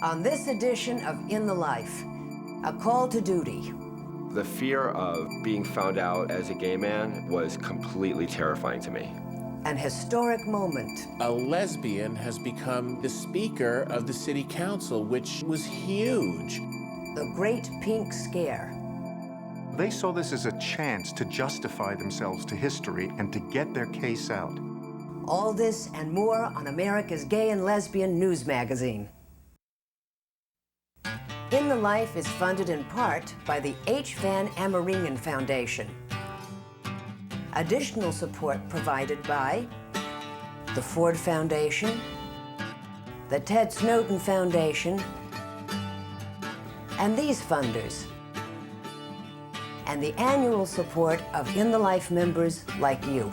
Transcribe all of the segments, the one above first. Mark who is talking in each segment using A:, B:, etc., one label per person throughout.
A: On this edition of In the Life, a call to duty.
B: The fear of being found out as a gay man was completely terrifying to me.
A: An historic moment.
C: A lesbian has become the Speaker of the City Council, which was huge.
A: The Great Pink Scare.
D: They saw this as a chance to justify themselves to history and to get their case out.
A: All this and more on America's Gay and Lesbian News Magazine. In the Life is funded in part by the H. Van Ameringen Foundation. Additional support provided by the Ford Foundation, the Ted Snowden Foundation, and these funders, and the annual support of In the Life members like you.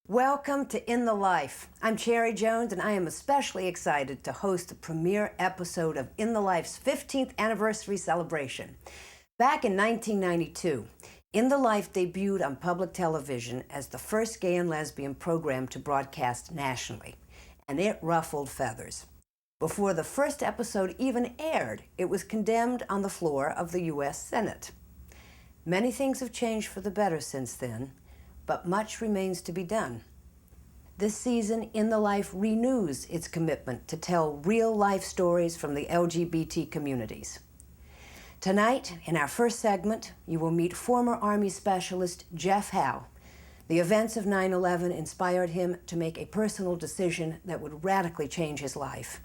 A: Welcome to In the Life. I'm Cherry Jones, and I am especially excited to host the premiere episode of In the Life's 15th anniversary celebration. Back in 1992, In the Life debuted on public television as the first gay and lesbian program to broadcast nationally, and it ruffled feathers. Before the first episode even aired, it was condemned on the floor of the U.S. Senate. Many things have changed for the better since then, but much remains to be done. This season, In the Life renews its commitment to tell real-life stories from the LGBT communities. Tonight, in our first segment, you will meet former Army specialist Jeff Howe. The events of 9/11 inspired him to make a personal decision that would radically change his life.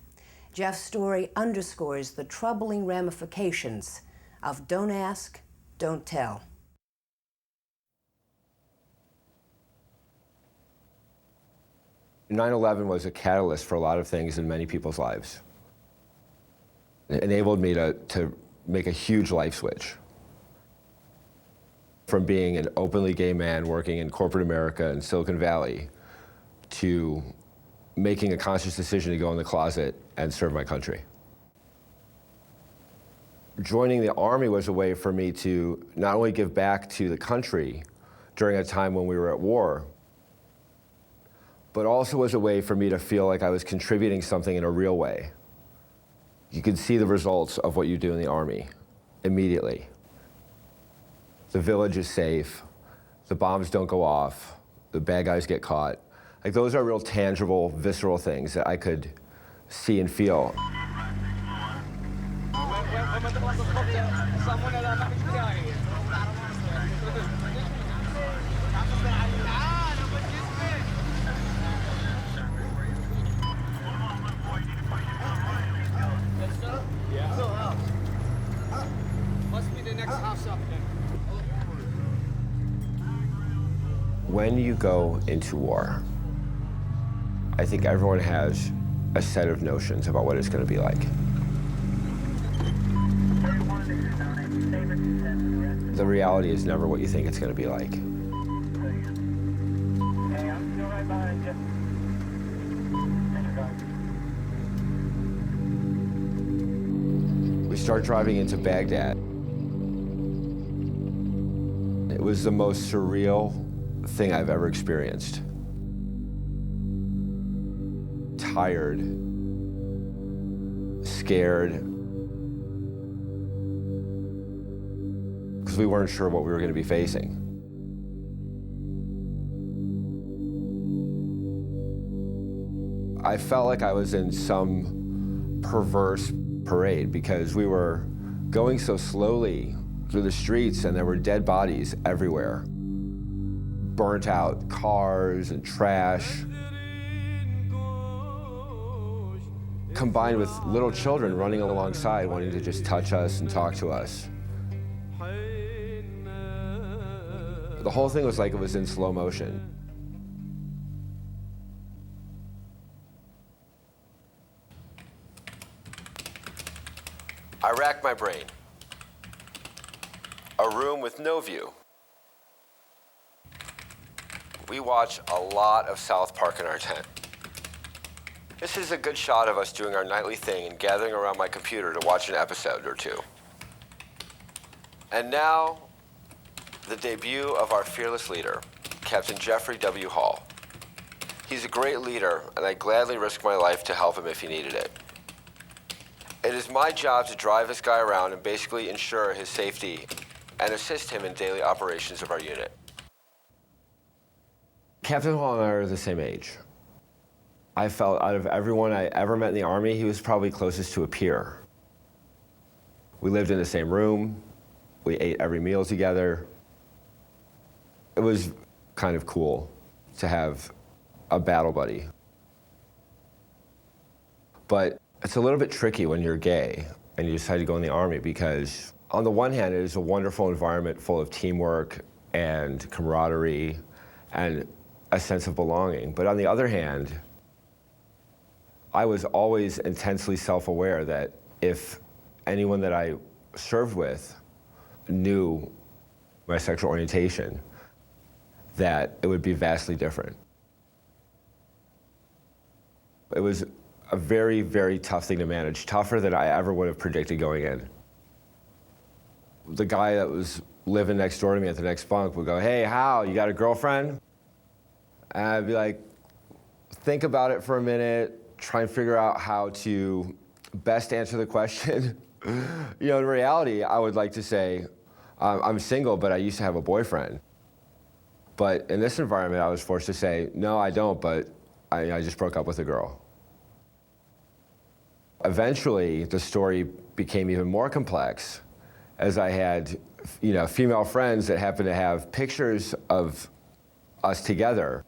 A: Jeff's story underscores the troubling ramifications of don't ask, don't tell.
B: 9/11 was a catalyst for a lot of things in many people's lives. It enabled me to make a huge life switch. From being an openly gay man working in corporate America in Silicon Valley to making a conscious decision to go in the closet and serve my country. Joining the Army was a way for me to not only give back to the country during a time when we were at war, but also was a way for me to feel like I was contributing something in a real way. You could see the results of what you do in the Army immediately. The village is safe, the bombs don't go off, the bad guys get caught. Like, those are real tangible, visceral things that I could see and feel. When you go into war, I think everyone has a set of notions about what it's going to be like. The reality is never what you think it's going to be like. We start driving into Baghdad. It was the most surreal thing I've ever experienced. Tired, scared, because we weren't sure what we were going to be facing. I felt like I was in some perverse parade because we were going so slowly through the streets and there were dead bodies everywhere. Burnt out cars and trash, combined with little children running alongside wanting to just touch us and talk to us. The whole thing was like it was in slow motion. I racked my brain. a room with no view. We watch a lot of South Park in our tent. This is a good shot of us doing our nightly thing and gathering around my computer to watch an episode or two. And now, the debut of our fearless leader, Captain Jeffrey W. Hall. He's a great leader, and I'd gladly risk my life to help him if he needed it. It is my job to drive this guy around and basically ensure his safety and assist him in daily operations of our unit. Captain Hall and I are the same age. I felt out of everyone I ever met in the Army, he was probably closest to a peer. We lived in the same room. We ate every meal together. It was kind of cool to have a battle buddy. But it's a little bit tricky when you're gay and you decide to go in the Army because on the one hand, it is a wonderful environment full of teamwork and camaraderie and a sense of belonging. But on the other hand, I was always intensely self-aware that if anyone that I served with knew my sexual orientation, that it would be vastly different. It was a very, very tough thing to manage, tougher than I ever would have predicted going in. The guy that was living next door to me at the next bunk would go, "Hey, Hal, you got a girlfriend?" And I'd be like, think about it for a minute, try and figure out how to best answer the question. You know, in reality, I would like to say, I'm single, but I used to have a boyfriend. But in this environment, I was forced to say, no, I don't, but I just broke up with a girl. Eventually, the story became even more complex as I had, female friends that happened to have pictures of us together.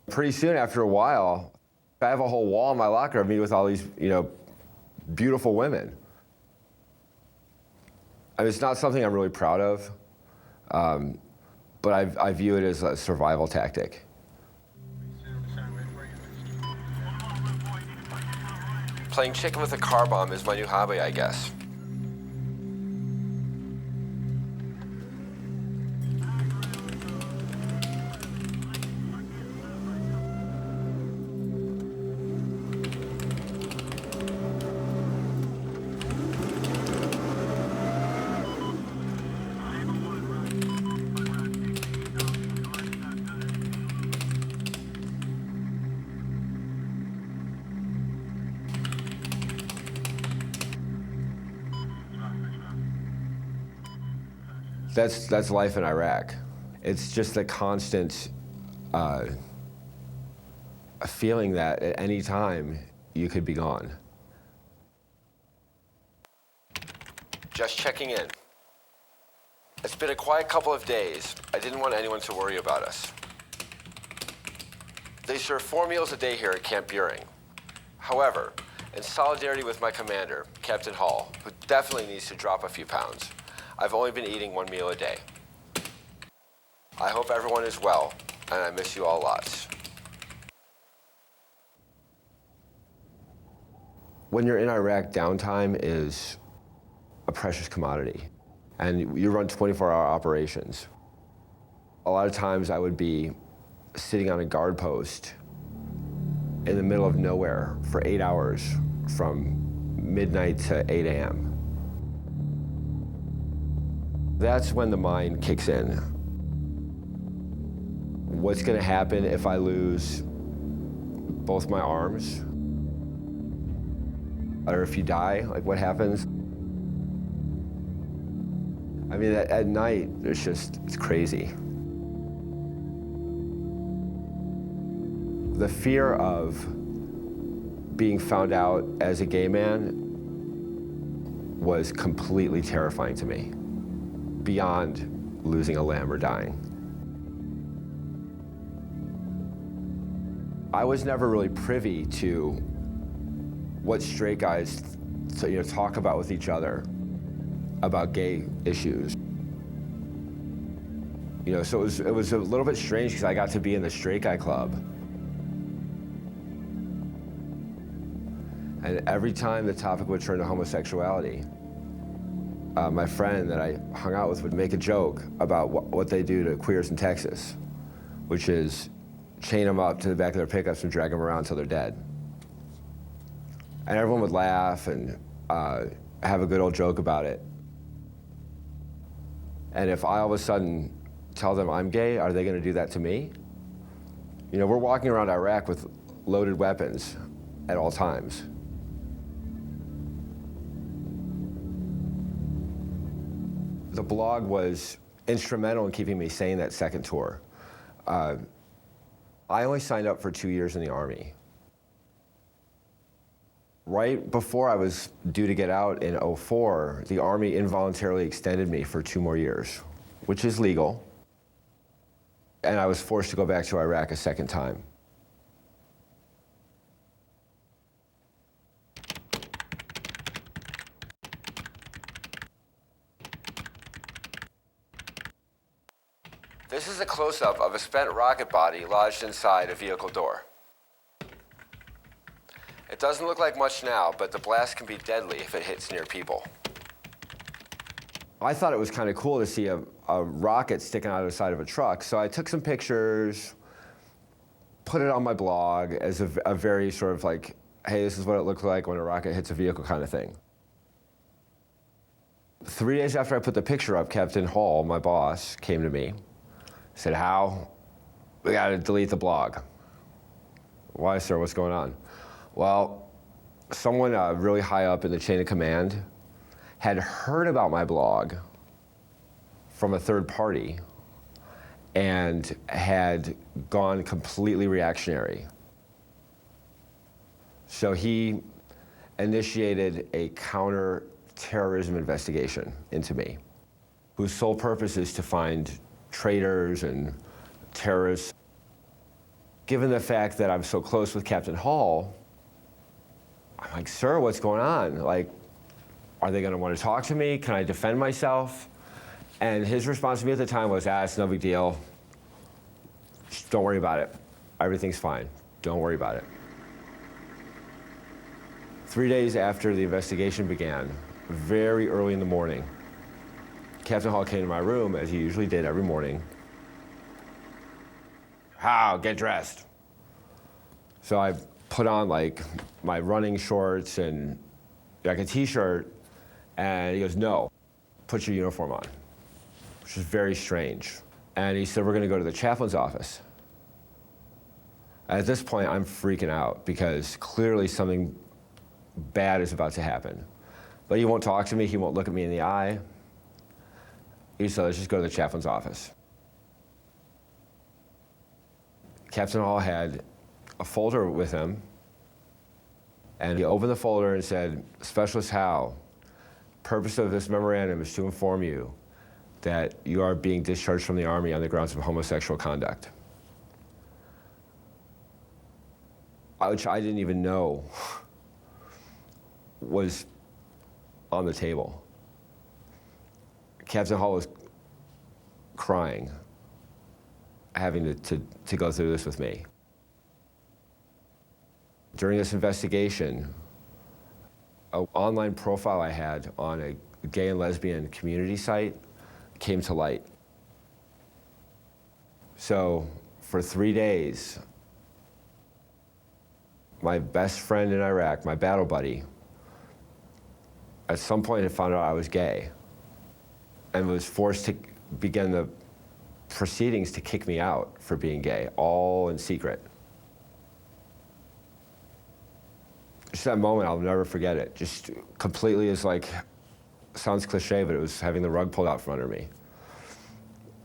B: Pretty soon, after a while, I have a whole wall in my locker of me with all these, beautiful women. I mean, it's not something I'm really proud of, but I view it as a survival tactic. Playing chicken with a car bomb is my new hobby, I guess. That's life in Iraq. It's just a constant feeling that at any time you could be gone. Just checking in. It's been a quiet couple of days. I didn't want anyone to worry about us. They serve 4 meals a day here at Camp Buring. However, in solidarity with my commander, Captain Hall, who definitely needs to drop a few pounds, I've only been eating 1 meal a day. I hope everyone is well, and I miss you all lots. When you're in Iraq, downtime is a precious commodity, and you run 24-hour operations. A lot of times I would be sitting on a guard post in the middle of nowhere for 8 hours from midnight to 8 a.m. That's when the mind kicks in. What's going to happen if I lose both my arms? Or if you die, like what happens? I mean, at night, it's crazy. The fear of being found out as a gay man was completely terrifying to me, beyond losing a limb or dying. I was never really privy to what straight guys talk about with each other about gay issues. So it was a little bit strange because I got to be in the straight guy club. And every time the topic would turn to homosexuality, my friend that I hung out with would make a joke about what they do to queers in Texas, which is chain them up to the back of their pickups and drag them around until they're dead. And everyone would laugh and have a good old joke about it. And if I all of a sudden tell them I'm gay, are they going to do that to me? You know, we're walking around Iraq with loaded weapons at all times. The blog was instrumental in keeping me sane that second tour. I only signed up for 2 years in the Army. Right before I was due to get out in '04, the Army involuntarily extended me for 2 more years, which is legal. And I was forced to go back to Iraq a second time. This is a close-up of a spent rocket body lodged inside a vehicle door. It doesn't look like much now, but the blast can be deadly if it hits near people. I thought it was kind of cool to see a rocket sticking out of the side of a truck, so I took some pictures, put it on my blog as a very sort of like, hey, this is what it looks like when a rocket hits a vehicle kind of thing. 3 days after I put the picture up, Captain Hall, my boss, came to me, said, Hal, we gotta delete the blog. Why, sir, what's going on? Well, someone really high up in the chain of command had heard about my blog from a third party and had gone completely reactionary. So he initiated a counter-terrorism investigation into me, whose sole purpose is to find traitors and terrorists. Given the fact that I'm so close with Captain Hall, I'm like, sir, what's going on? Like, are they gonna wanna talk to me? Can I defend myself? And his response to me at the time was, it's no big deal. Just don't worry about it. Everything's fine. Don't worry about it. 3 days after the investigation began, very early in the morning, Captain Hall came to my room, as he usually did every morning. How, get dressed. So I put on like my running shorts and like a t-shirt, and he goes, no, put your uniform on, which is very strange. And he said, we're gonna go to the chaplain's office. At this point, I'm freaking out because clearly something bad is about to happen. But he won't talk to me, he won't look at me in the eye. He said, let's just go to the chaplain's office. Captain Hall had a folder with him, and he opened the folder and said, Specialist Hal, purpose of this memorandum is to inform you that you are being discharged from the Army on the grounds of homosexual conduct. Which I didn't even know was on the table. Captain Hall was crying, having to go through this with me. During this investigation, an online profile I had on a gay and lesbian community site came to light. So for 3 days, my best friend in Iraq, my battle buddy, at some point had found out I was gay and was forced to begin the proceedings to kick me out for being gay, all in secret. Just that moment, I'll never forget it. Just completely is like, sounds cliche, but it was having the rug pulled out from under me.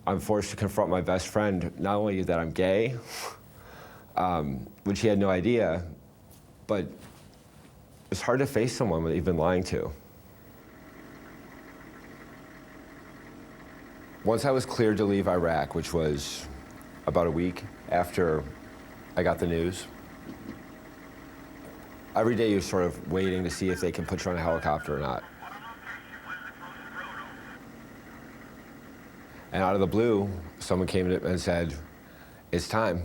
B: I'm forced to confront my best friend, not only that I'm gay, which he had no idea, but it's hard to face someone that you've been lying to. Once I was cleared to leave Iraq, which was about a week after I got the news, every day you're sort of waiting to see if they can put you on a helicopter or not. And out of the blue, someone came in and said, it's time.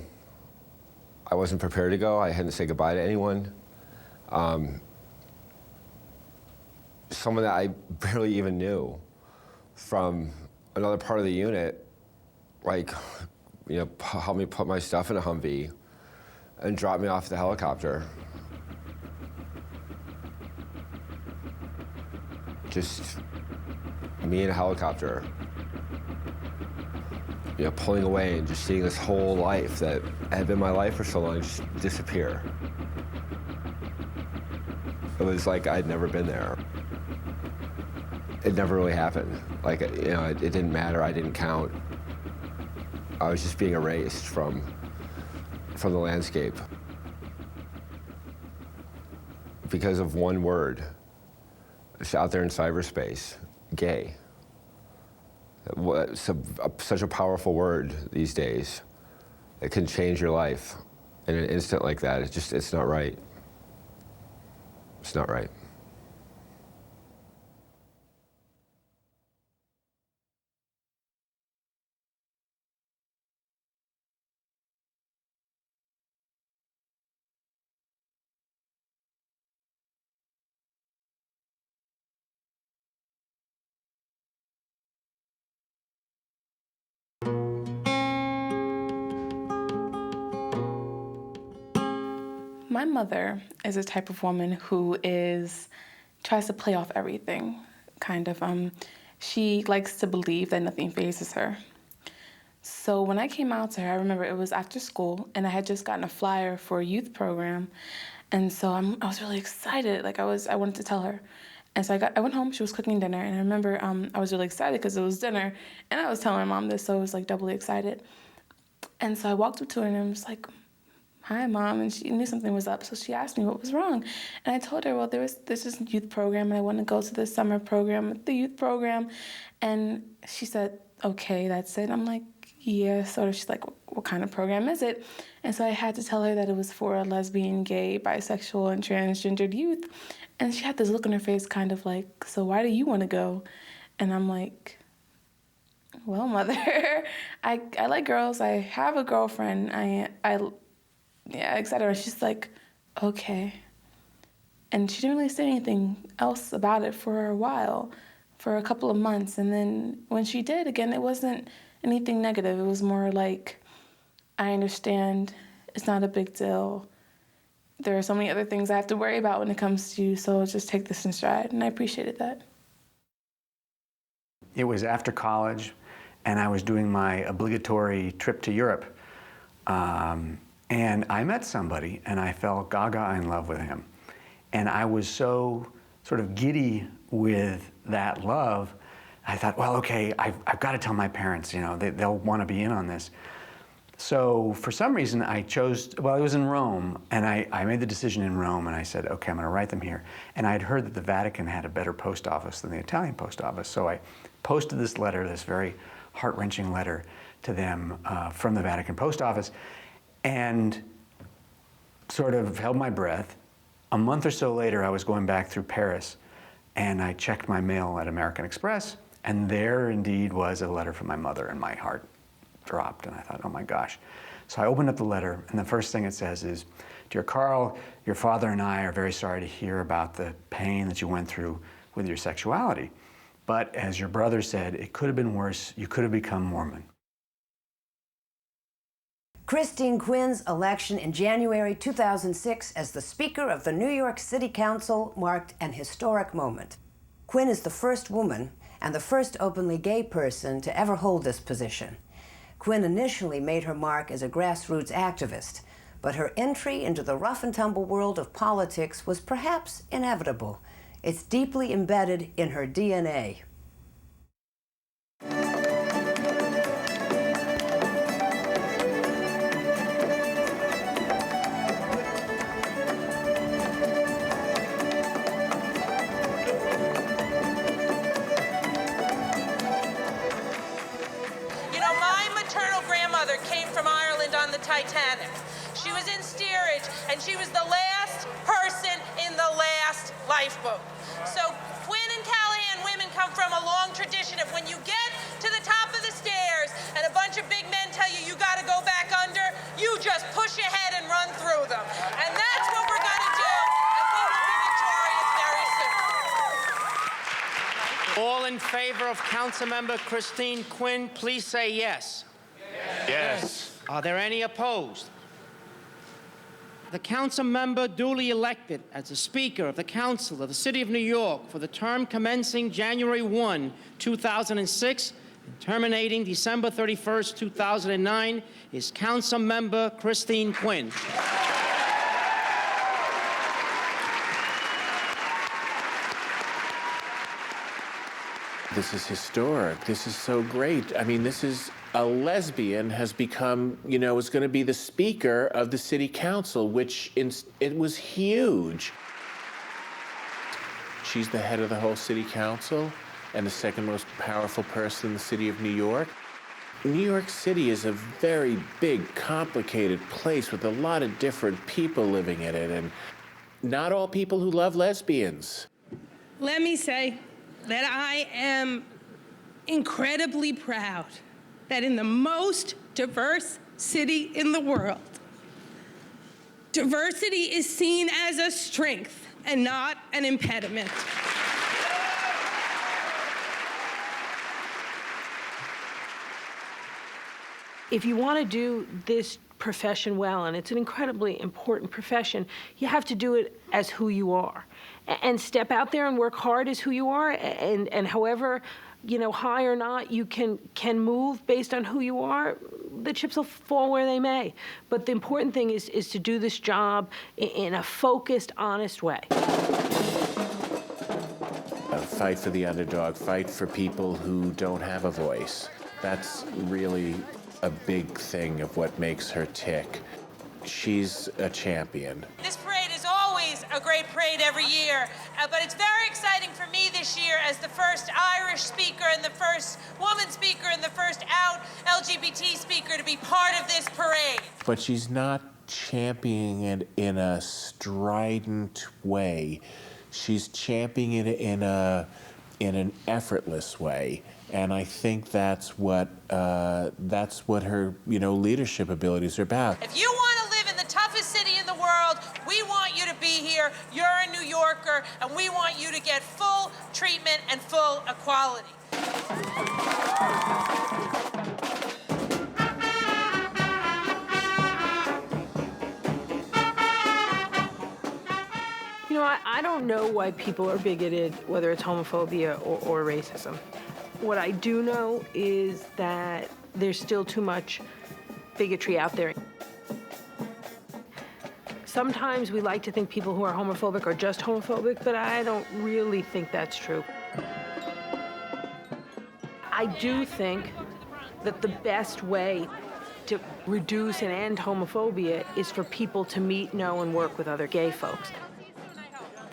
B: I wasn't prepared to go. I hadn't said goodbye to anyone. someone that I barely even knew from another part of the unit, like, you know, help me put my stuff in a Humvee and drop me off the helicopter. Just me in a helicopter, you know, pulling away and just seeing this whole life that had been my life for so long just disappear. It was like I'd never been there. It never really happened. Like, you know, it didn't matter, I didn't count. I was just being erased from the landscape because of one word. It's out there in cyberspace, gay. It's such a powerful word these days. It can change your life in an instant like that. It's not right. It's not right.
E: My mother is a type of woman who tries to play off everything, kind of. She likes to believe that nothing phases her. So when I came out to her, I remember it was after school, and I had just gotten a flyer for a youth program, and so I was really excited. Like I wanted to tell her, and so I went home. She was cooking dinner, and I remember I was really excited because it was dinner, and I was telling my mom this, so I was like doubly excited. And so I walked up to her, and I was like, "Hi, Mom," and she knew something was up, so she asked me what was wrong. And I told her, well, there's this youth program, and I want to go to this summer program, the youth program. And she said, "Okay, that's it." I'm like, "Yeah, sort of." She's like, what kind of program is it? And so I had to tell her that it was for lesbian, gay, bisexual, and transgendered youth. And she had this look on her face kind of like, "So why do you want to go?" And I'm like, "Well, Mother, I like girls. I have a girlfriend. Yeah, etc." She's like, "Okay." And she didn't really say anything else about it for a while, for a couple of months. And then when she did, again, it wasn't anything negative. It was more like, "I understand. It's not a big deal. There are so many other things I have to worry about when it comes to you, so just take this in stride." And I appreciated that.
F: It was after college, and I was doing my obligatory trip to Europe. And I met somebody, and I fell gaga in love with him. And I was so sort of giddy with that love, I thought, well, okay, I've got to tell my parents, you know, they'll want to be in on this. So for some reason, I chose, well, it was in Rome, and I made the decision in Rome, and I said, okay, I'm going to write them here. And I had heard that the Vatican had a better post office than the Italian post office, so I posted this letter, this very heart-wrenching letter to them from the Vatican post office, and sort of held my breath. A month or so later, I was going back through Paris, and I checked my mail at American Express, and there indeed was a letter from my mother, and my heart dropped, and I thought, oh my gosh. So I opened up the letter, and the first thing it says is, "Dear Carl, your father and I are very sorry to hear about the pain that you went through with your sexuality. But as your brother said, it could have been worse. You could have become Mormon."
A: Christine Quinn's election in January 2006 as the Speaker of the New York City Council marked an historic moment. Quinn is the first woman and the first openly gay person to ever hold this position. Quinn initially made her mark as a grassroots activist, but her entry into the rough-and-tumble world of politics was perhaps inevitable. It's deeply embedded in her DNA.
G: Came from Ireland on the Titanic. She was in steerage, and she was the last person in the last lifeboat. So Quinn and Callahan women come from a long tradition of when you get to the top of the stairs and a bunch of big men tell you you got to go back under, you just push ahead and run through them. And that's what we're going to do, and we will be victorious very soon.
H: in favor of Councilmember Christine Quinn, please say yes.
C: Yes.
H: Are there any opposed? The council member duly elected as the Speaker of the Council of the City of New York for the term commencing January 1, 2006, and terminating December 31st, 2009, is Council Member Christine Quinn.
C: This is historic. This is so great. I mean, this is a lesbian has become, is going to be the Speaker of the City Council, which it was huge. She's the head of the whole City Council and the second most powerful person in the city of New York. New York City is a very big, complicated place with a lot of different people living in it, and not all people who love lesbians.
G: Let me say that I am incredibly proud that in the most diverse city in the world, diversity is seen as a strength and not an impediment.
I: If you want to do this profession well, and it's an incredibly important profession, you have to do it as who you are. And step out there and work hard as who you are, and however, high or not, you can move based on who you are. The chips will fall where they may. But the important thing is to do this job in a focused, honest way.
C: Fight for the underdog, fight for people who don't have a voice. That's really a big thing of what makes her tick. She's a champion.
G: This parade is always a great parade every year, but it's very exciting for me this year as the first Irish speaker and the first woman speaker and the first out LGBT speaker to be part of this parade.
C: But she's not championing it in a strident way. She's championing it in an effortless way. And I think that's what her, leadership abilities are about.
G: If you want to live in the toughest city in the world, we want you to be here. You're a New Yorker, and we want you to get full treatment and full equality.
I: I don't know why people are bigoted, whether it's homophobia or racism. What I do know is that there's still too much bigotry out there. Sometimes we like to think people who are homophobic are just homophobic, but I don't really think that's true. I do think that the best way to reduce and end homophobia is for people to meet, know, and work with other gay folks.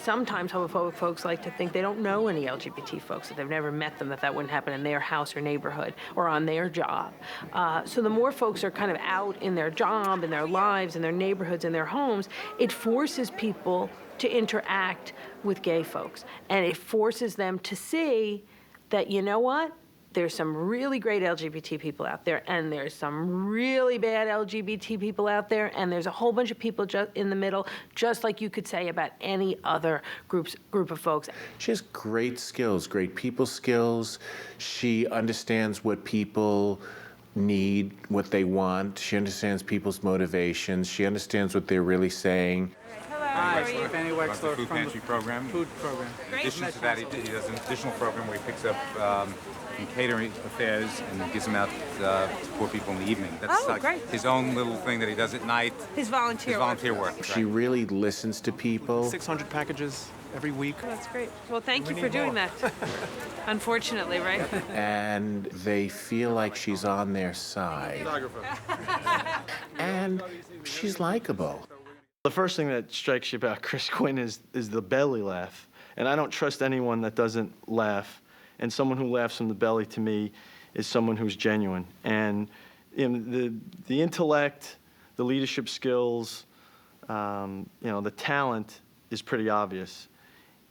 I: Sometimes homophobic folks like to think they don't know any LGBT folks, that they've never met them, that wouldn't happen in their house or neighborhood or on their job. So the more folks are kind of out in their job, in their lives, in their neighborhoods, in their homes, it forces people to interact with gay folks. And it forces them to see that, you know what? There's some really great LGBT people out there, and there's some really bad LGBT people out there, and there's a whole bunch of people just in the middle, just like you could say about any other group of folks.
C: She has great skills, great people skills. She understands what people need, what they want. She understands people's motivations. She understands what they're really saying.
J: Hi, Fanny Wexler from the food program. In addition to that, he does an additional program where he picks up catering affairs and gives them out to poor people in the evening. That's great. His own little thing that he does at night.
G: His volunteer work.
C: She really listens to people.
J: 600 packages every week.
I: That's great. Well, thank you for doing that. Unfortunately, right?
C: And they feel like she's on their side. And she's likable.
K: The first thing that strikes you about Chris Quinn is the belly laugh. And I don't trust anyone that doesn't laugh. And someone who laughs from the belly, to me, is someone who's genuine. And the intellect, the leadership skills, the talent is pretty obvious.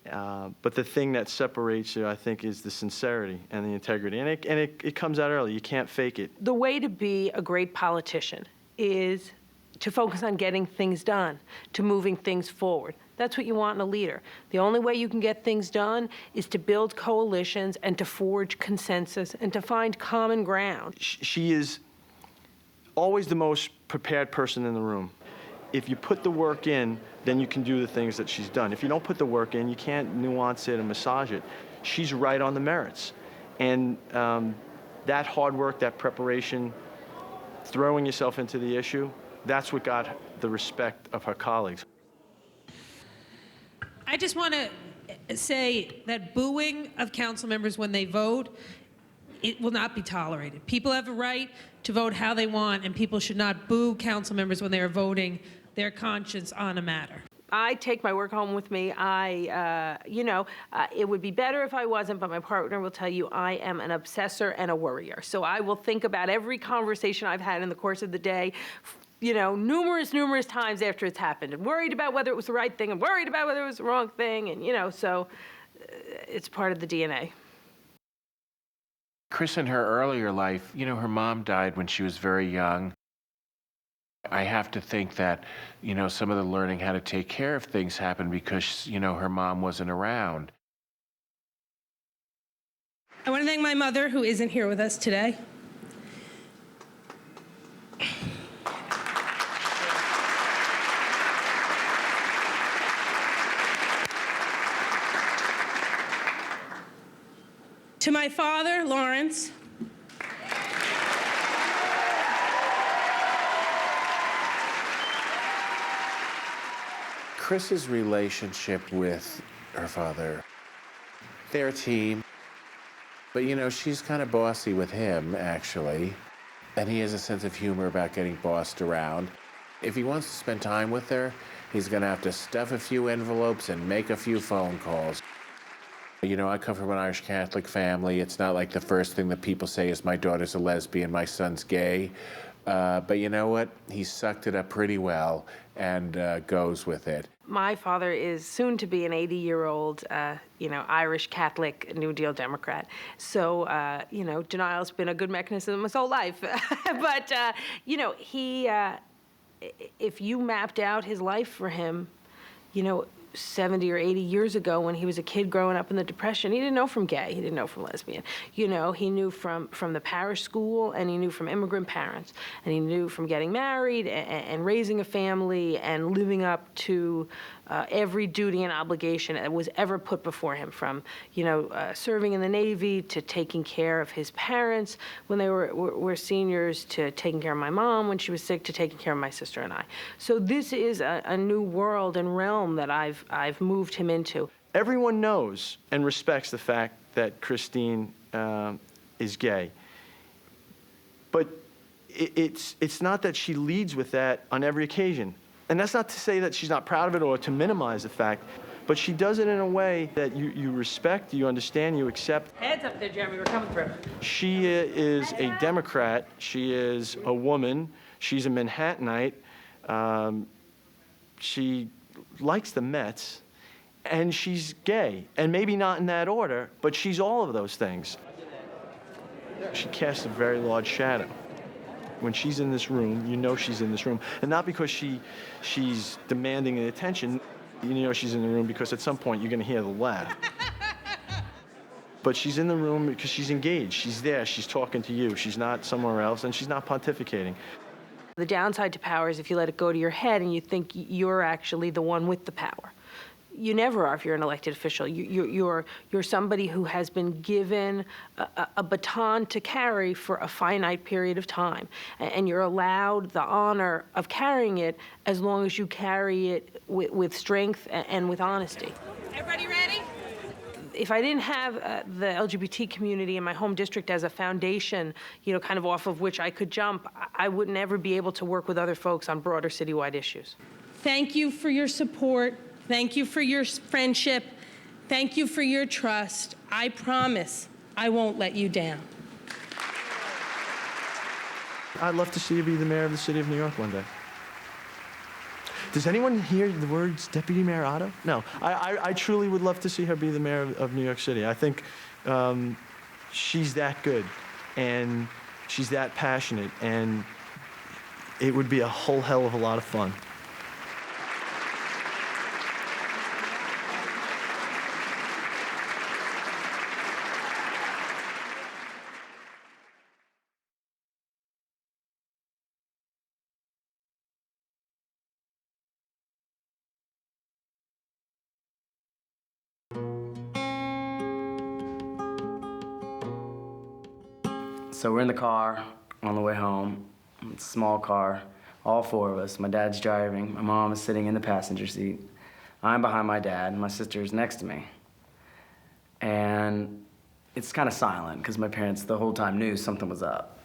K: But the thing that separates you, I think, is the sincerity and the integrity. And it comes out early. You can't fake it.
I: The way to be a great politician is to focus on getting things done, to moving things forward. That's what you want in a leader. The only way you can get things done is to build coalitions and to forge consensus and to find common ground.
K: She is always the most prepared person in the room. If you put the work in, then you can do the things that she's done. If you don't put the work in, you can't nuance it and massage it. She's right on the merits. And that hard work, that preparation, throwing yourself into the issue, that's what got the respect of her colleagues.
G: I just want to say that booing of council members when they vote, it will not be tolerated. People have a right to vote how they want, and people should not boo council members when they are voting their conscience on a matter.
I: I take my work home with me. It would be better if I wasn't, but my partner will tell you I am an obsessor and a worrier. So I will think about every conversation I've had in the course of the day, numerous times after it's happened, and worried about whether it was the right thing and worried about whether it was the wrong thing, and so it's part of the DNA.
C: Chris, in her earlier life, her mom died when she was very young. I have to think that, some of the learning how to take care of things happened because, her mom wasn't around.
G: I want to thank my mother, who isn't here with us today. To my father, Lawrence.
C: Chris's relationship with her father, they're a team. But, she's kind of bossy with him, actually. And he has a sense of humor about getting bossed around. If he wants to spend time with her, he's going to have to stuff a few envelopes and make a few phone calls. I come from an Irish Catholic family. It's not like the first thing that people say is my daughter's a lesbian, my son's gay. But you know what? He sucked it up pretty well and goes with it.
I: My father is soon to be an 80-year-old, Irish Catholic New Deal Democrat. So, denial's been a good mechanism his whole life. But, if you mapped out his life for him, 70 or 80 years ago when he was a kid growing up in the Depression, he didn't know from gay, he didn't know from lesbian. He knew from the parish school, and he knew from immigrant parents, and he knew from getting married and raising a family and living up to every duty and obligation that was ever put before him, from serving in the Navy to taking care of his parents when they were seniors, to taking care of my mom when she was sick, to taking care of my sister and I. So this is a new world and realm that I've moved him into.
K: Everyone knows and respects the fact that Christine is gay. But it's not that she leads with that on every occasion. And that's not to say that she's not proud of it or to minimize the fact, but she does it in a way that you respect, you understand, you accept.
G: Heads up there, Jeremy, we're coming through.
K: She is a Democrat. She is a woman. She's a Manhattanite. She likes the Mets, and she's gay. And maybe not in that order, but she's all of those things. She casts a very large shadow. When she's in this room, she's in this room. And not because she's demanding the attention. She's in the room because at some point you're going to hear the laugh. But she's in the room because she's engaged. She's there. She's talking to you. She's not somewhere else, and she's not pontificating.
I: The downside to power is if you let it go to your head and you think you're actually the one with the power. You never are if you're an elected official. You're somebody who has been given a baton to carry for a finite period of time. And you're allowed the honor of carrying it as long as you carry it with strength and with honesty.
G: Everybody ready?
I: If I didn't have the LGBT community in my home district as a foundation, kind of off of which I could jump, I wouldn't ever be able to work with other folks on broader citywide issues.
G: Thank you for your support. Thank you for your friendship. Thank you for your trust. I promise I won't let you down.
K: I'd love to see you be the mayor of the city of New York one day. Does anyone hear the words Deputy Mayor Otto? No. I truly would love to see her be the mayor of New York City. I think she's that good, and she's that passionate, and it would be a whole hell of a lot of fun.
L: So we're in the car on the way home. It's a small car, all four of us. My dad's driving. My mom is sitting in the passenger seat. I'm behind my dad, and my sister's next to me. And it's kind of silent because my parents the whole time knew something was up.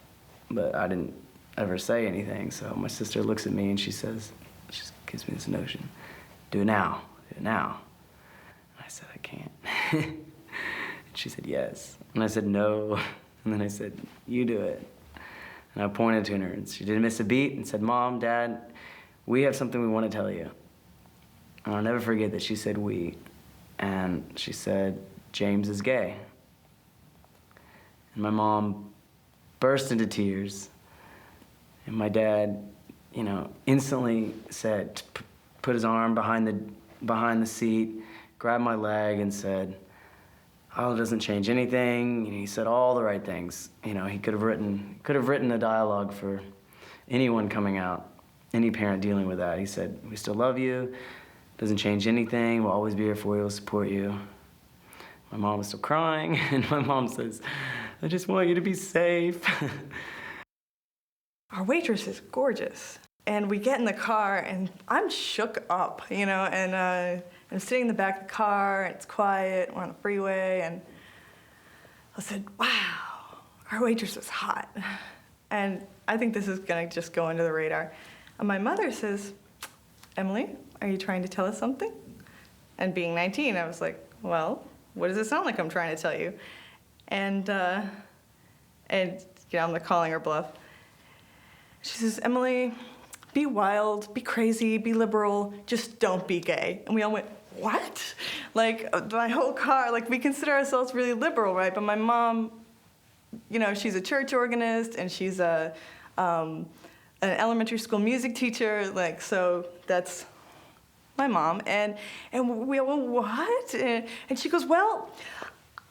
L: But I didn't ever say anything. So my sister looks at me and she says, she gives me this notion, do it now, do it now. And I said, I can't. And she said, yes. And I said, no. And then I said, you do it. And I pointed to her, and she didn't miss a beat and said, Mom, Dad, we have something we want to tell you. And I'll never forget that she said we. And she said, James is gay. And my mom burst into tears. And my dad, instantly said, put his arm behind the seat, grabbed my leg and said, oh, it doesn't change anything. He said all the right things. He could have written a dialogue for anyone coming out, any parent dealing with that. He said, we still love you. Doesn't change anything. We'll always be here for you. We'll support you. My mom was still crying, and my mom says, I just want you to be safe.
M: Our waitress is gorgeous. And we get in the car, and I'm shook up, and I'm sitting in the back of the car, and it's quiet, we're on the freeway, and I said, wow, our waitress was hot. And I think this is gonna just go under the radar. And my mother says, Emily, are you trying to tell us something? And being 19, I was like, well, what does it sound like I'm trying to tell you? And I'm calling her bluff. She says, Emily, be wild, be crazy, be liberal, just don't be gay. And we all went, what? My whole car, we consider ourselves really liberal, right? But my mom, she's a church organist, and she's an elementary school music teacher, so that's my mom. And we all went, what? And she goes, well,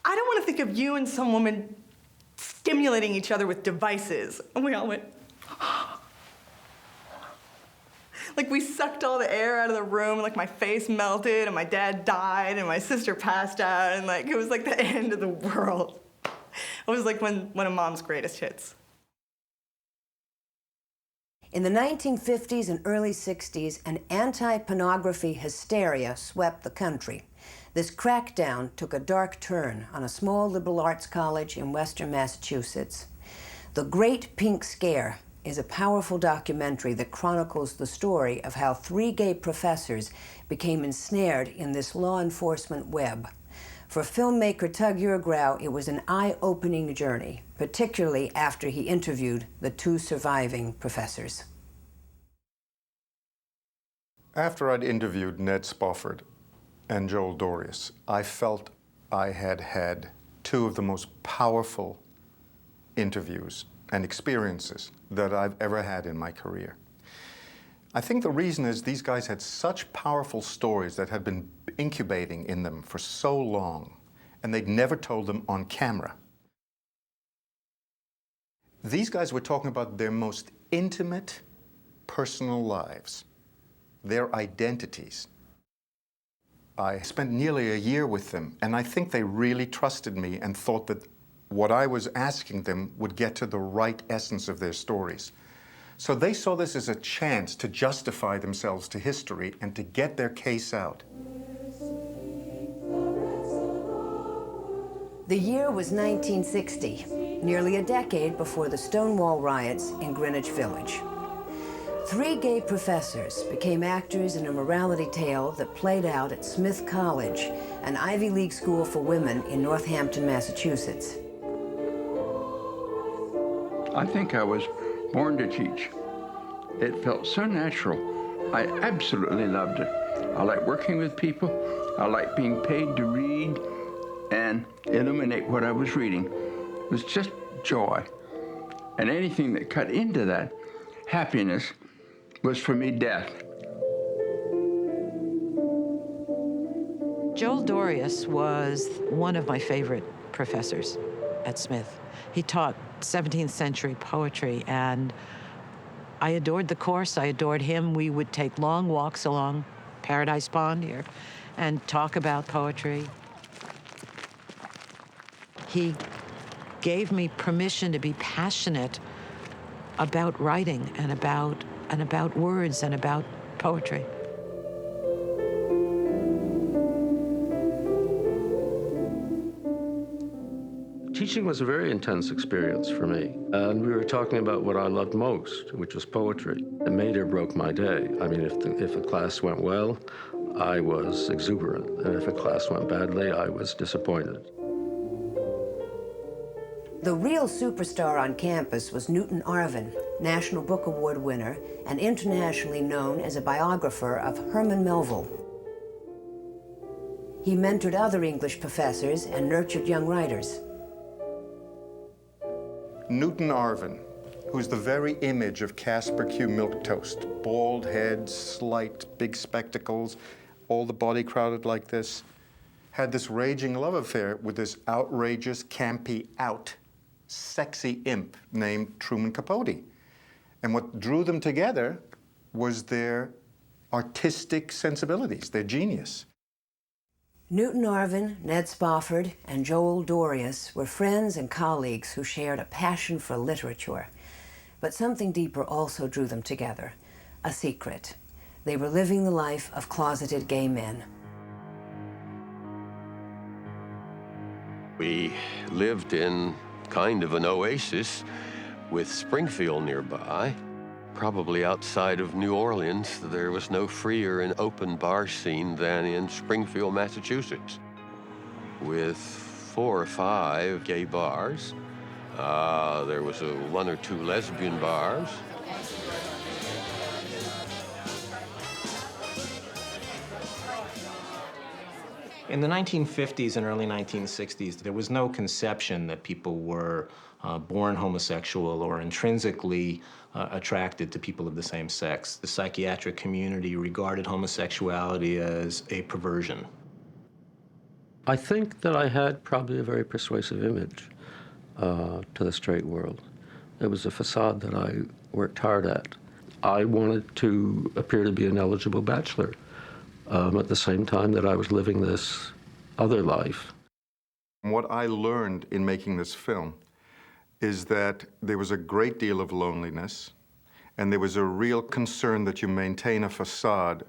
M: I don't want to think of you and some woman stimulating each other with devices. And we all went, we sucked all the air out of the room, and my face melted, and my dad died, and my sister passed out, and it was the end of the world. It was one of Mom's greatest hits.
A: In the 1950s and early 60s, an anti-pornography hysteria swept the country. This crackdown took a dark turn on a small liberal arts college in western Massachusetts. The Great Pink Scare is a powerful documentary that chronicles the story of how 3 gay professors became ensnared in this law enforcement web. For filmmaker Tug Yourgrau, it was an eye-opening journey, particularly after he interviewed the 2 surviving professors.
D: After I'd interviewed Ned Spofford and Joel Dorius, I felt I had had 2 of the most powerful interviews and experiences that I've ever had in my career. I think the reason is these guys had such powerful stories that had been incubating in them for so long, and they'd never told them on camera. These guys were talking about their most intimate personal lives, their identities. I spent nearly a year with them, and I think they really trusted me and thought that what I was asking them would get to the right essence of their stories. So they saw this as a chance to justify themselves to history and to get their case out.
A: The year was 1960, nearly a decade before the Stonewall riots in Greenwich Village. 3 gay professors became actors in a morality tale that played out at Smith College, an Ivy League school for women in Northampton, Massachusetts.
N: I think I was born to teach. It felt so natural. I absolutely loved it. I like working with people. I like being paid to read and illuminate what I was reading. It was just joy. And anything that cut into that happiness was for me death.
O: Joel Dorius was one of my favorite professors at Smith. He taught 17th century poetry, and I adored the course. I adored him. We would take long walks along Paradise Pond here and talk about poetry. He gave me permission to be passionate about writing and about words and about poetry.
P: Teaching was a very intense experience for me, and we were talking about what I loved most, which was poetry. It made or broke my day. I mean, if a class went well, I was exuberant, and if a class went badly, I was disappointed.
A: The real superstar on campus was Newton Arvin, National Book Award winner and internationally known as a biographer of Herman Melville. He mentored other English professors and nurtured young writers.
D: Newton Arvin, who's the very image of Casper Q. Milquetoast. Bald head, slight, big spectacles, all the body crowded like this, had this raging love affair with this outrageous, campy, sexy imp named Truman Capote. And what drew them together was their artistic sensibilities, their genius.
A: Newton Arvin, Ned Spofford, and Joel Dorius were friends and colleagues who shared a passion for literature. But something deeper also drew them together, a secret. They were living the life of closeted gay men.
Q: We lived in kind of an oasis with Springfield nearby. Probably outside of New Orleans, there was no freer and open bar scene than in Springfield, Massachusetts, with 4 or 5 gay bars. There was 1 or 2 lesbian bars.
R: In the 1950s and early 1960s, there was no conception that people were born homosexual or intrinsically attracted to people of the same sex. The psychiatric community regarded homosexuality as a perversion.
P: I think that I had probably a very persuasive image to the straight world. It was a facade that I worked hard at. I wanted to appear to be an eligible bachelor at the same time that I was living this other life.
D: What I learned in making this film is that there was a great deal of loneliness, and there was a real concern that you maintain a facade,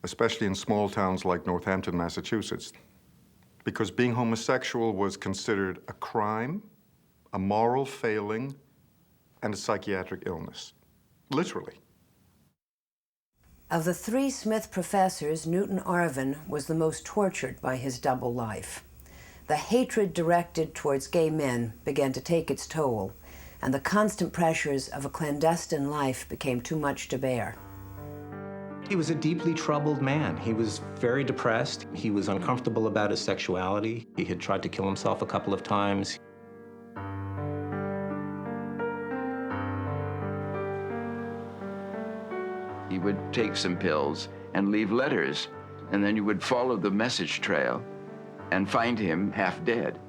D: especially in small towns like Northampton, Massachusetts, because being homosexual was considered a crime, a moral failing, and a psychiatric illness, literally.
A: Of the 3 Smith professors, Newton Arvin was the most tortured by his double life. The hatred directed towards gay men began to take its toll, and the constant pressures of a clandestine life became too much to bear.
R: He was a deeply troubled man. He was very depressed. He was uncomfortable about his sexuality. He had tried to kill himself a couple of times.
N: He would take some pills and leave letters, and then you would follow the message trail and find him half dead.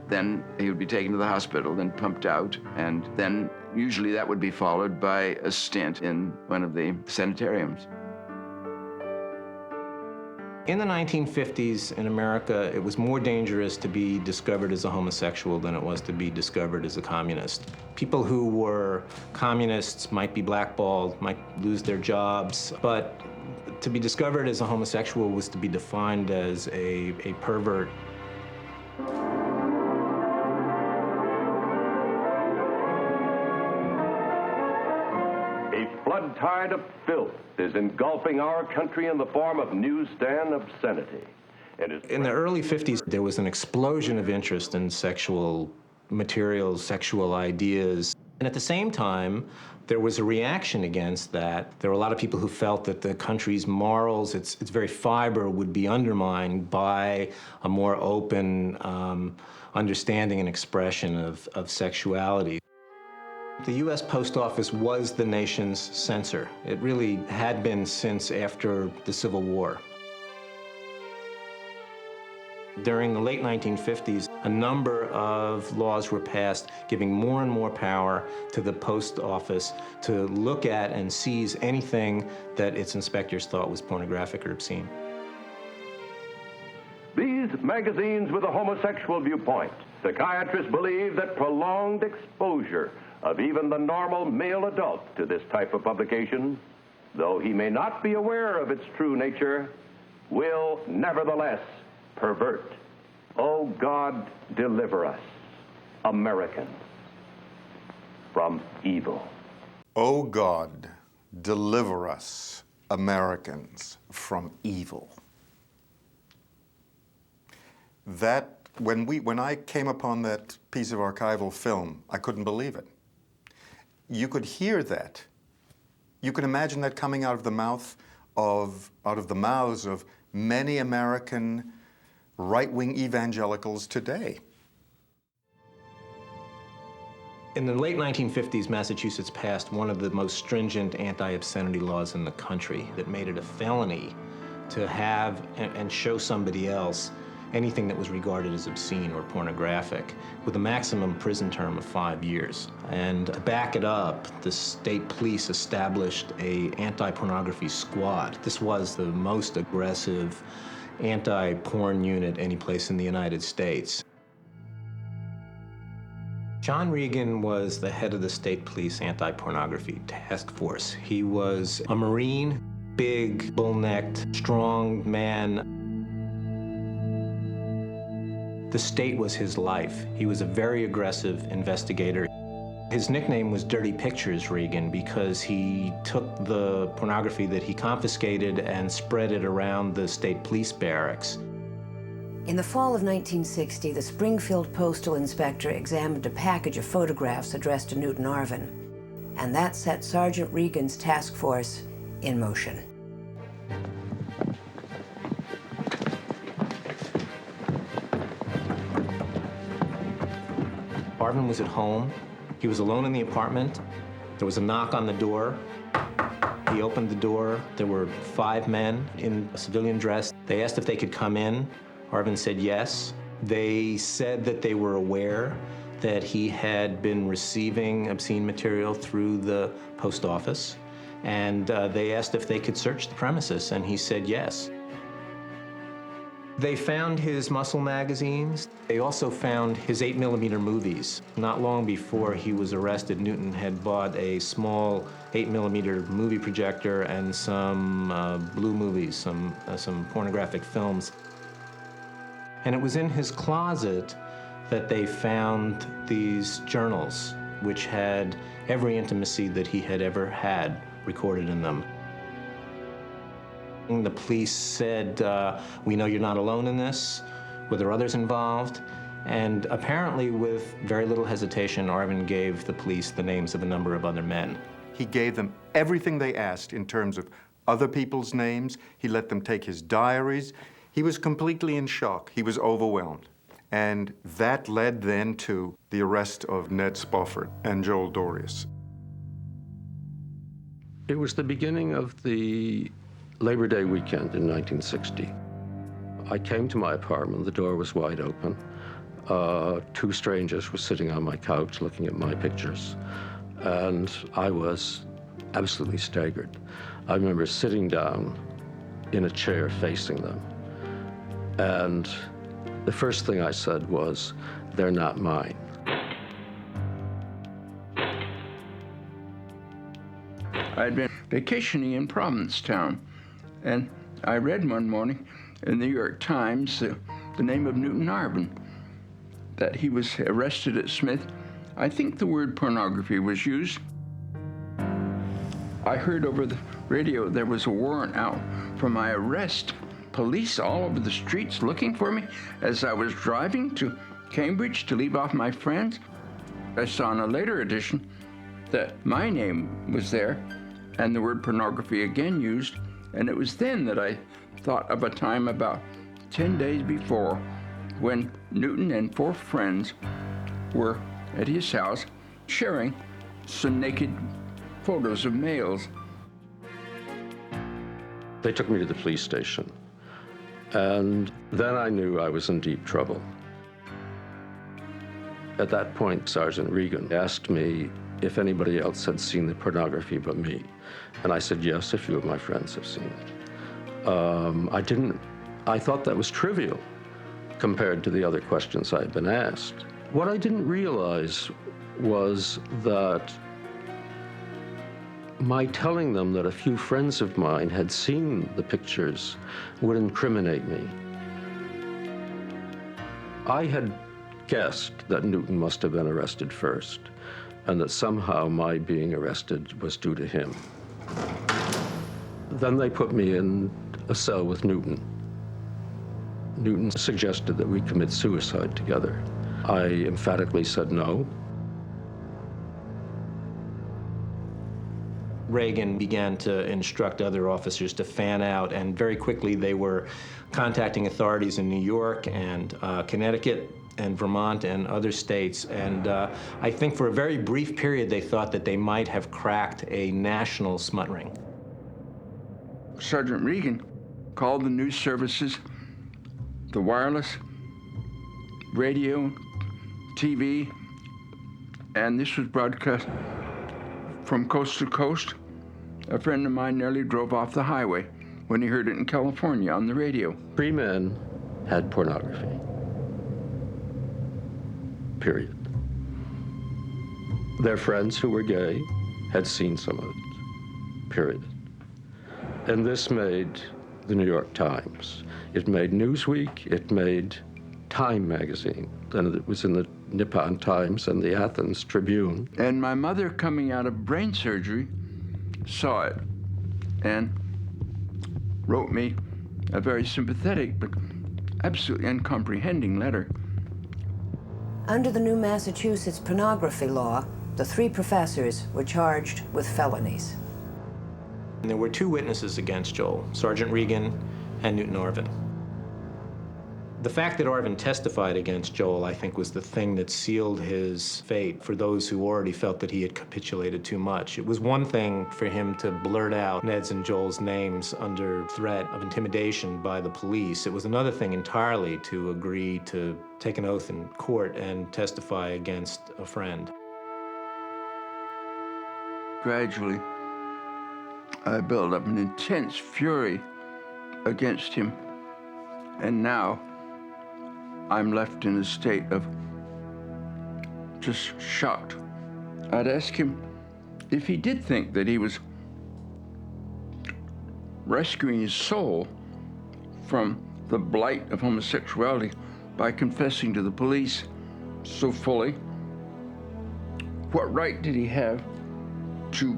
N: Then he would be taken to the hospital, then pumped out, and then usually that would be followed by a stint in one of the sanitariums.
R: In the 1950s in America, it was more dangerous to be discovered as a homosexual than it was to be discovered as a communist. People who were communists might be blackballed, might lose their jobs, but to be discovered as a homosexual was to be defined as a pervert.
S: A flood tide of filth is engulfing our country in the form of newsstand obscenity.
R: In the early 50s, there was an explosion of interest in sexual materials, sexual ideas. And at the same time, there was a reaction against that. There were a lot of people who felt that the country's morals, its very fiber, would be undermined by a more open understanding and expression of sexuality. The U.S. Post Office was the nation's censor. It really had been since after the Civil War. During the late 1950s, a number of laws were passed giving more and more power to the post office to look at and seize anything that its inspectors thought was pornographic or obscene.
S: These magazines with a homosexual viewpoint, psychiatrists believe that prolonged exposure of even the normal male adult to this type of publication, though he may not be aware of its true nature, will nevertheless pervert. Oh God, deliver us, Americans, from evil.
D: Oh God, deliver us, Americans, from evil. That, when I came upon that piece of archival film, I couldn't believe it. You could hear that. You could imagine that coming out of the mouths of many American right-wing evangelicals today.
R: In the late 1950s, Massachusetts passed one of the most stringent anti-obscenity laws in the country that made it a felony to have and show somebody else anything that was regarded as obscene or pornographic, with a maximum prison term of 5 years. And to back it up, the state police established an anti-pornography squad. This was the most aggressive anti-porn unit any place in the United States. John Regan was the head of the state police anti-pornography task force. He was a Marine, big, bull-necked, strong man. The state was his life. He was a very aggressive investigator. His nickname was Dirty Pictures Regan because he took the pornography that he confiscated and spread it around the state police barracks.
A: In the fall of 1960, the Springfield postal inspector examined a package of photographs addressed to Newton Arvin, and that set Sergeant Regan's task force in motion.
R: Arvin was at home. He was alone in the apartment. There was a knock on the door. He opened the door. There were 5 men in civilian dress. They asked if they could come in. Arvin said yes. They said that they were aware that he had been receiving obscene material through the post office, and they asked if they could search the premises, and he said yes. They found his muscle magazines. They also found his 8mm movies. Not long before he was arrested, Newton had bought a small 8mm movie projector and some blue movies, some pornographic films. And it was in his closet that they found these journals, which had every intimacy that he had ever had recorded in them. The police said, we know you're not alone in this. Were there others involved? And apparently, with very little hesitation, Arvin gave the police the names of a number of other men.
D: He gave them everything they asked in terms of other people's names. He let them take his diaries. He was completely in shock. He was overwhelmed. And that led then to the arrest of Ned Spofford and Joel Dorius.
P: It was the beginning of the Labor Day weekend in 1960. I came to my apartment, the door was wide open. 2 strangers were sitting on my couch looking at my pictures, and I was absolutely staggered. I remember sitting down in a chair facing them, and the first thing I said was, "They're not mine."
N: I'd been vacationing in Provincetown, and I read one morning in the New York Times the name of Newton Arvin, that he was arrested at Smith. I think the word pornography was used. I heard over the radio there was a warrant out for my arrest. Police all over the streets looking for me as I was driving to Cambridge to leave off my friends. I saw in a later edition that my name was there and the word pornography again used, and it was then that I thought of a time about 10 days before when Newton and 4 friends were at his house sharing some naked photos of males.
P: They took me to the police station, and then I knew I was in deep trouble. At that point, Sergeant Regan asked me if anybody else had seen the pornography but me, and I said yes, a few of my friends have seen it. I thought that was trivial compared to the other questions I had been asked. What I didn't realize was that my telling them that a few friends of mine had seen the pictures would incriminate me. I had guessed that Newton must have been arrested first, and that somehow my being arrested was due to him. Then they put me in a cell with Newton. Newton suggested that we commit suicide together. I emphatically said no.
R: Reagan began to instruct other officers to fan out, and very quickly they were contacting authorities in New York and Connecticut and Vermont and other states. And I think for a very brief period they thought that they might have cracked a national smut ring.
N: Sergeant Regan called the news services, the wireless, radio, TV, and this was broadcast from coast to coast. A friend of mine nearly drove off the highway when he heard it in California on the radio.
P: 3 men had pornography. Period. Their friends who were gay had seen some of it. Period. And this made the New York Times. It made Newsweek, it made Time magazine. Then it was in the Nippon Times and the Athens Tribune.
N: And my mother, coming out of brain surgery, saw it and wrote me a very sympathetic but absolutely uncomprehending letter.
A: Under the new Massachusetts pornography law, the 3 professors were charged with felonies.
R: And there were 2 witnesses against Joel, Sergeant Regan and Newton Arvin. The fact that Arvin testified against Joel, I think, was the thing that sealed his fate for those who already felt that he had capitulated too much. It was one thing for him to blurt out Ned's and Joel's names under threat of intimidation by the police. It was another thing entirely to agree to take an oath in court and testify against a friend.
N: Gradually, I built up an intense fury against him, and now I'm left in a state of just shocked. I'd ask him if he did think that he was rescuing his soul from the blight of homosexuality by confessing to the police so fully. What right did he have to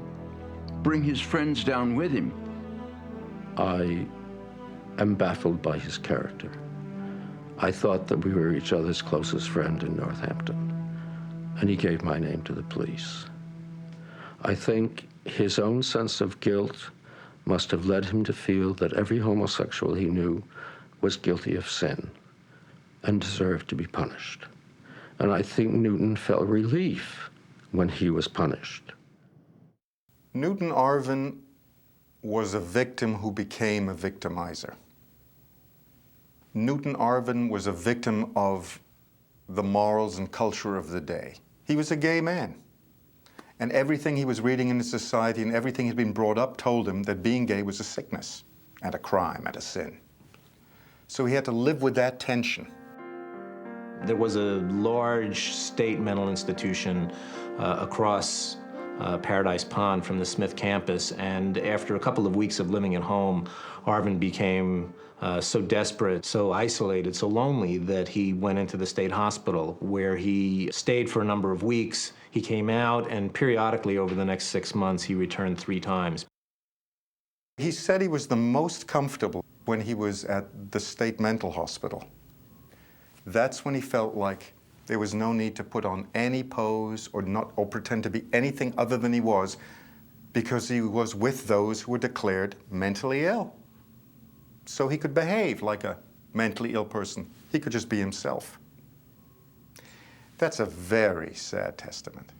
N: bring his friends down with him?
P: I am baffled by his character. I thought that we were each other's closest friend in Northampton, and he gave my name to the police. I think his own sense of guilt must have led him to feel that every homosexual he knew was guilty of sin and deserved to be punished. And I think Newton felt relief when he was punished.
D: Newton Arvin was a victim who became a victimizer. Newton Arvin was a victim of the morals and culture of the day. He was a gay man. And everything he was reading in society and everything he'd been brought up told him that being gay was a sickness and a crime and a sin. So he had to live with that tension.
R: There was a large state mental institution across Paradise Pond from the Smith campus, and after a couple of weeks of living at home, Arvin became so desperate, so isolated, so lonely that he went into the state hospital, where he stayed for a number of weeks. He came out, and periodically over the next 6 months, he returned 3 times.
D: He said he was the most comfortable when he was at the state mental hospital. That's when he felt like there was no need to put on any pose or pretend to be anything other than he was, because he was with those who were declared mentally ill. So he could behave like a mentally ill person. He could just be himself. That's a very sad testament.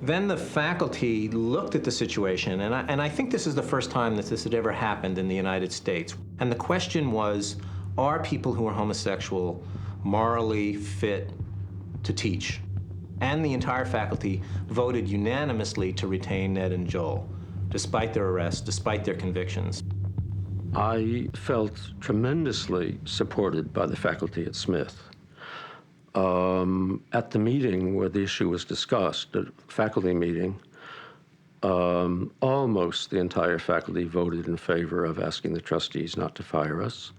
R: Then the faculty looked at the situation, and I think this is the first time that this had ever happened in the United States. And the question was, are people who are homosexual morally fit to teach? And the entire faculty voted unanimously to retain Ned and Joel, despite their arrests, despite their convictions.
P: I felt tremendously supported by the faculty at Smith. At the meeting where the issue was discussed, the faculty meeting, almost the entire faculty voted in favor of asking the trustees not to fire us.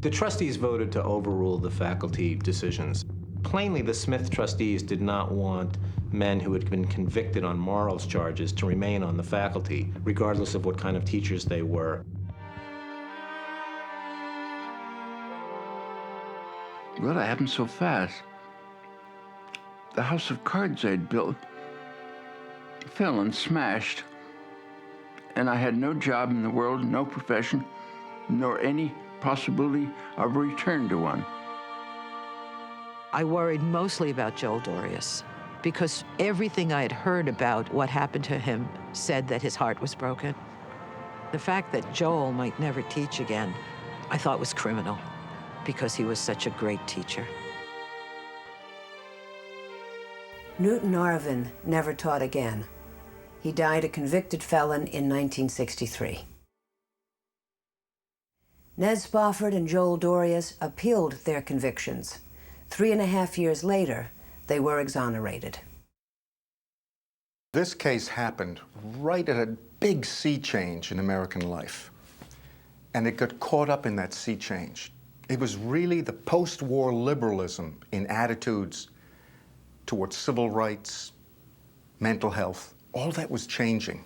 R: The trustees voted to overrule the faculty decisions. Plainly, the Smith trustees did not want men who had been convicted on morals charges to remain on the faculty, regardless of what kind of teachers they were.
N: Well, that happened so fast. The house of cards I'd built fell and smashed, and I had no job in the world, no profession, nor any possibility of a return to one.
O: I worried mostly about Joel Dorius because everything I had heard about what happened to him said that his heart was broken. The fact that Joel might never teach again, I thought was criminal because he was such a great teacher.
A: Newton Arvin never taught again. He died a convicted felon in 1963. Ned Spofford and Joel Dorius appealed their convictions. 3.5 years later, they were exonerated.
D: This case happened right at a big sea change in American life. And it got caught up in that sea change. It was really the post-war liberalism in attitudes towards civil rights, mental health. All that was changing.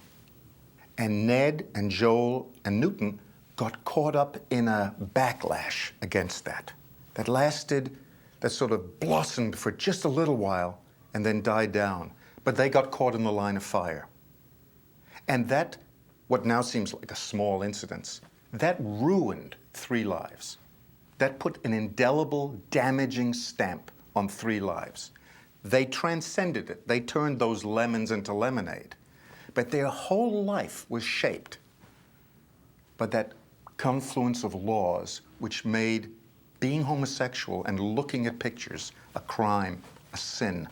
D: And Ned and Joel and Newton got caught up in a backlash against that. That lasted, that sort of blossomed for just a little while and then died down. But they got caught in the line of fire. And that, what now seems like a small incident, that ruined 3 lives. That put an indelible, damaging stamp on 3 lives. They transcended it. They turned those lemons into lemonade. But their whole life was shaped by that confluence of laws which made being homosexual and looking at pictures a crime, a sin.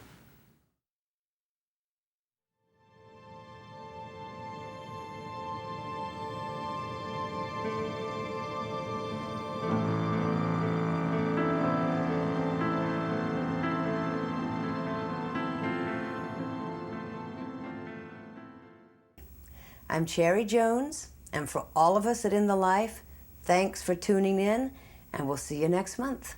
A: I'm Cherry Jones, and for all of us at In the Life, thanks for tuning in, and we'll see you next month.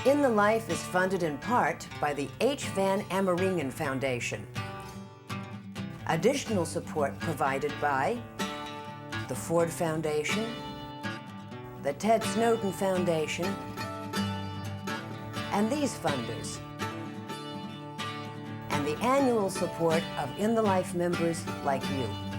A: In the Life is funded in part by the H. Van Ameringen Foundation. Additional support provided by the Ford Foundation, the Ted Snowden Foundation, and these funders, and the annual support of In the Life members like you.